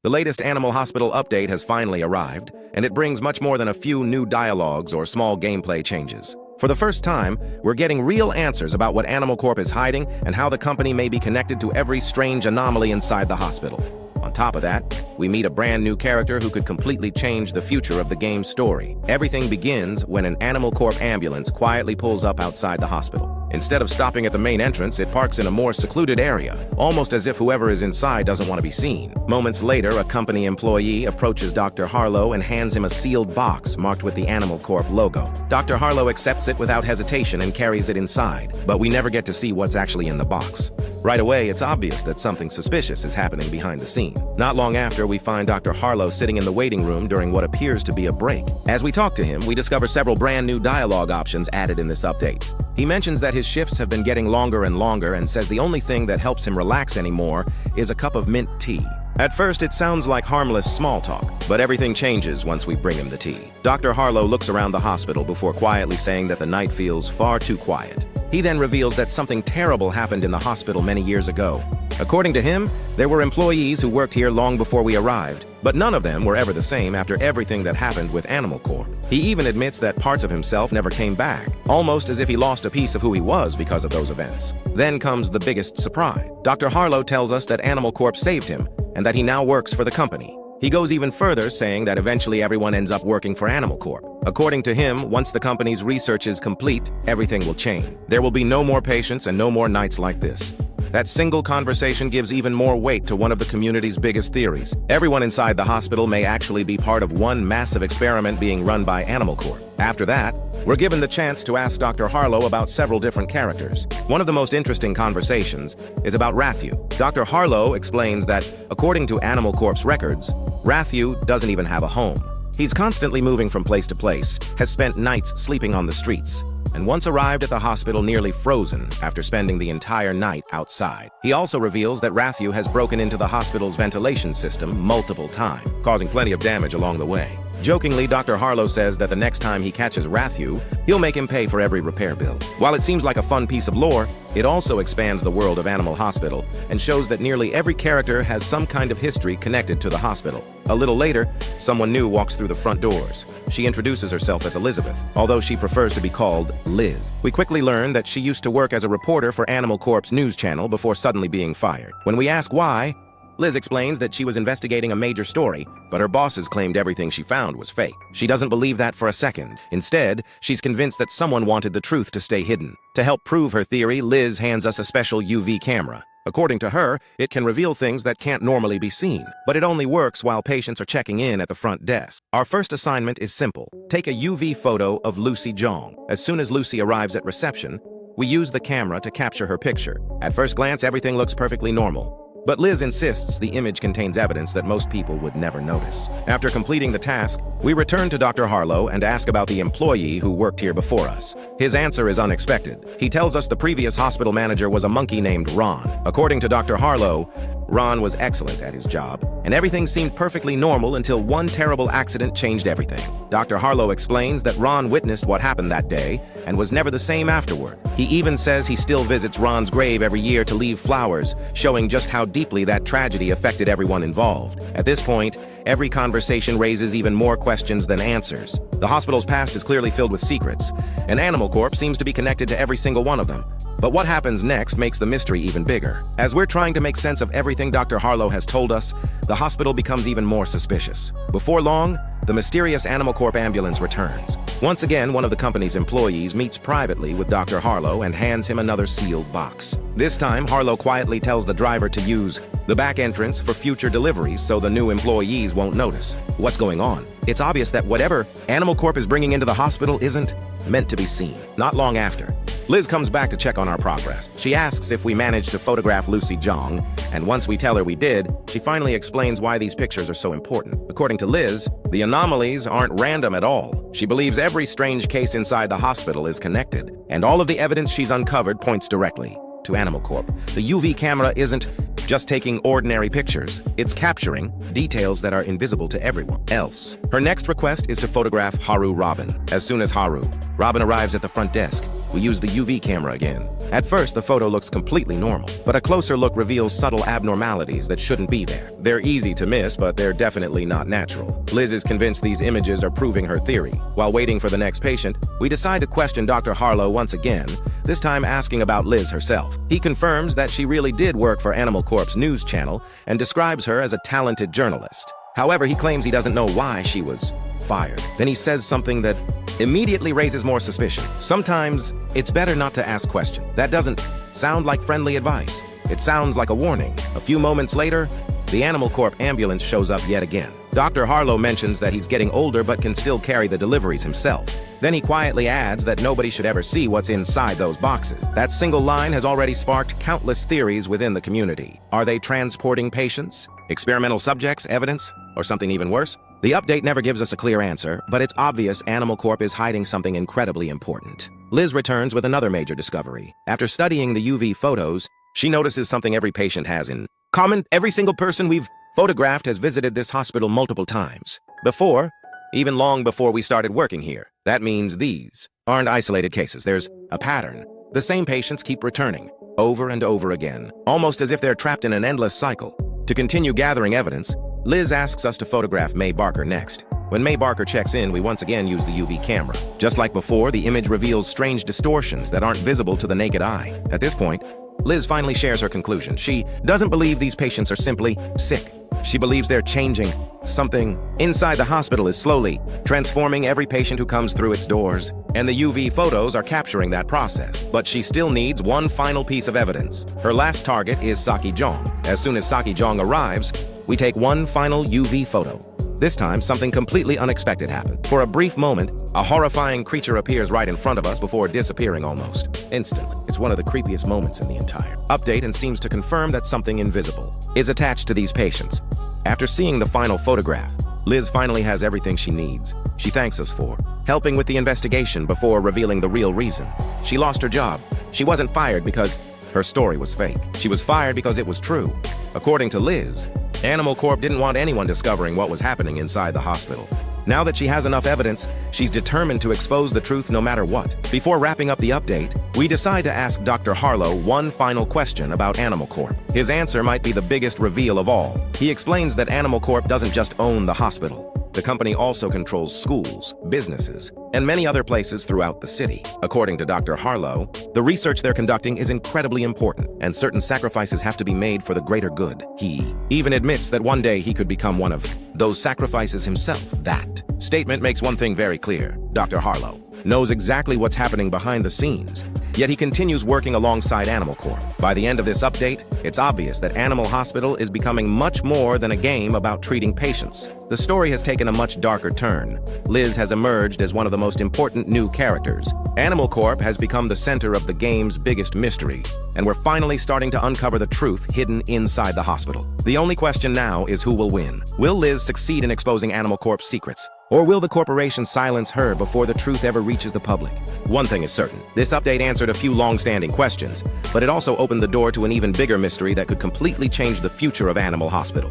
The latest Animal Hospital update has finally arrived, and it brings much more than a few new dialogues or small gameplay changes. For the first time, we're getting real answers about what Animal Corp is hiding and how the company may be connected to every strange anomaly inside the hospital. On top of that, we meet a brand new character who could completely change the future of the game's story. Everything begins when an Animal Corp ambulance quietly pulls up outside the hospital. Instead of stopping at the main entrance, it parks in a more secluded area, almost as if whoever is inside doesn't want to be seen. Moments later, a company employee approaches Dr. Harlow and hands him a sealed box marked with the Animal Corp logo. Dr. Harlow accepts it without hesitation and carries it inside, but we never get to see what's actually in the box. Right away, it's obvious that something suspicious is happening behind the scene. Not long after, we find Dr. Harlow sitting in the waiting room during what appears to be a break. As we talk to him, we discover several brand new dialogue options added in this update. He mentions that his shifts have been getting longer and longer and says the only thing that helps him relax anymore is a cup of mint tea. At first, it sounds like harmless small talk, but everything changes once we bring him the tea. Dr. Harlow looks around the hospital before quietly saying that the night feels far too quiet. He then reveals that something terrible happened in the hospital many years ago. According to him, there were employees who worked here long before we arrived, but none of them were ever the same after everything that happened with Animal Corp. He even admits that parts of himself never came back, almost as if he lost a piece of who he was because of those events. Then comes the biggest surprise. Dr. Harlow tells us that Animal Corp saved him and that he now works for the company. He goes even further, saying that eventually everyone ends up working for Animal Corp. According to him, once the company's research is complete, everything will change. There will be no more patients and no more nights like this. That single conversation gives even more weight to one of the community's biggest theories. Everyone inside the hospital may actually be part of one massive experiment being run by Animal Corp. After that, we're given the chance to ask Dr. Harlow about several different characters. One of the most interesting conversations is about Ratthew. Dr. Harlow explains that, according to Animal Corp's records, Ratthew doesn't even have a home. He's constantly moving from place to place, has spent nights sleeping on the streets, and once arrived at the hospital nearly frozen after spending the entire night outside. He also reveals that Ratthew has broken into the hospital's ventilation system multiple times, causing plenty of damage along the way. Jokingly, Dr. Harlow says that the next time he catches Ratthew, he'll make him pay for every repair bill. While it seems like a fun piece of lore, it also expands the world of Animal Hospital and shows that nearly every character has some kind of history connected to the hospital. A little later, someone new walks through the front doors. She introduces herself as Elizabeth, although she prefers to be called Liz. We quickly learn that she used to work as a reporter for Animal Corp's news channel before suddenly being fired. When we ask why, Liz explains that she was investigating a major story, but her bosses claimed everything she found was fake. She doesn't believe that for a second. Instead, she's convinced that someone wanted the truth to stay hidden. To help prove her theory, Liz hands us a special UV camera. According to her, it can reveal things that can't normally be seen, but it only works while patients are checking in at the front desk. Our first assignment is simple. Take a UV photo of Lucy Jong. As soon as Lucy arrives at reception, we use the camera to capture her picture. At first glance, everything looks perfectly normal. But Liz insists the image contains evidence that most people would never notice. After completing the task, we return to Dr. Harlow and ask about the employee who worked here before us. His answer is unexpected. He tells us the previous hospital manager was a monkey named Ron. According to Dr. Harlow, Ron was excellent at his job, and everything seemed perfectly normal until one terrible accident changed everything. Dr. Harlow explains that Ron witnessed what happened that day and was never the same afterward. He even says he still visits Ron's grave every year to leave flowers, showing just how deeply that tragedy affected everyone involved. At this point, every conversation raises even more questions than answers. The hospital's past is clearly filled with secrets, and Animal Corp seems to be connected to every single one of them. But what happens next makes the mystery even bigger. As we're trying to make sense of everything Dr. Harlow has told us, the hospital becomes even more suspicious. Before long, the mysterious Animal Corp ambulance returns. Once again, one of the company's employees meets privately with Dr. Harlow and hands him another sealed box. This time, Harlow quietly tells the driver to use the back entrance for future deliveries so the new employees won't notice. What's going on? It's obvious that whatever Animal Corp is bringing into the hospital isn't meant to be seen. Not long after, Liz comes back to check on our progress. She asks if we managed to photograph Lucy Jong, and once we tell her we did, she finally explains why these pictures are so important. According to Liz, the anomalies aren't random at all. She believes every strange case inside the hospital is connected, and all of the evidence she's uncovered points directly to Animal Corp. The UV camera isn't just taking ordinary pictures. It's capturing details that are invisible to everyone else. Her next request is to photograph Robin. As soon as Robin arrives at the front desk, we use the UV camera again. At first, the photo looks completely normal, but a closer look reveals subtle abnormalities that shouldn't be there. They're easy to miss, but they're definitely not natural. Liz is convinced these images are proving her theory. While waiting for the next patient, we decide to question Dr. Harlow once again, this time asking about Liz herself. He confirms that she really did work for Animal Corp's news channel and describes her as a talented journalist. However, he claims he doesn't know why she was fired. Then he says something that immediately raises more suspicion. Sometimes it's better not to ask questions. That doesn't sound like friendly advice. It sounds like a warning. A few moments later, the Animal Corp ambulance shows up yet again. Dr. Harlow mentions that he's getting older but can still carry the deliveries himself. Then he quietly adds that nobody should ever see what's inside those boxes. That single line has already sparked countless theories within the community. Are they transporting patients? Experimental subjects? Evidence? Or something even worse? The update never gives us a clear answer, but it's obvious Animal Corp is hiding something incredibly important. Liz returns with another major discovery. After studying the UV photos, she notices something every patient has in common. Every single person we've photographed has visited this hospital multiple times. Before, even long before we started working here. That means these aren't isolated cases. There's a pattern. The same patients keep returning, over and over again, almost as if they're trapped in an endless cycle. To continue gathering evidence, Liz asks us to photograph May Barker next. When May Barker checks in, we once again use the UV camera. Just like before, the image reveals strange distortions that aren't visible to the naked eye. At this point, Liz finally shares her conclusion. She doesn't believe these patients are simply sick. She believes they're changing. Something inside the hospital is slowly transforming every patient who comes through its doors. And the UV photos are capturing that process. But she still needs one final piece of evidence. Her last target is Saki Jong. As soon as Saki Jong arrives, we take one final UV photo. This time, something completely unexpected happened. For a brief moment, a horrifying creature appears right in front of us before disappearing almost instantly. It's one of the creepiest moments in the entire update and seems to confirm that something invisible is attached to these patients. After seeing the final photograph, Liz finally has everything she needs. She thanks us for helping with the investigation before revealing the real reason. She lost her job. She wasn't fired because her story was fake. She was fired because it was true. According to Liz, Animal Corp didn't want anyone discovering what was happening inside the hospital. Now that she has enough evidence, she's determined to expose the truth no matter what. Before wrapping up the update, we decide to ask Dr. Harlow one final question about Animal Corp. His answer might be the biggest reveal of all. He explains that Animal Corp doesn't just own the hospital. The company also controls schools, businesses, and many other places throughout the city. According to Dr. Harlow, the research they're conducting is incredibly important, and certain sacrifices have to be made for the greater good. He even admits that one day he could become one of those sacrifices himself. That statement makes one thing very clear. Dr. Harlow knows exactly what's happening behind the scenes, yet he continues working alongside Animal Corp. By the end of this update, it's obvious that Animal Hospital is becoming much more than a game about treating patients. The story has taken a much darker turn. Liz has emerged as one of the most important new characters. Animal Corp has become the center of the game's biggest mystery, and we're finally starting to uncover the truth hidden inside the hospital. The only question now is who will win. Will Liz succeed in exposing Animal Corp's secrets? Or will the corporation silence her before the truth ever reaches the public? One thing is certain. This update answered a few long-standing questions, but it also opened the door to an even bigger mystery that could completely change the future of Animal Hospital.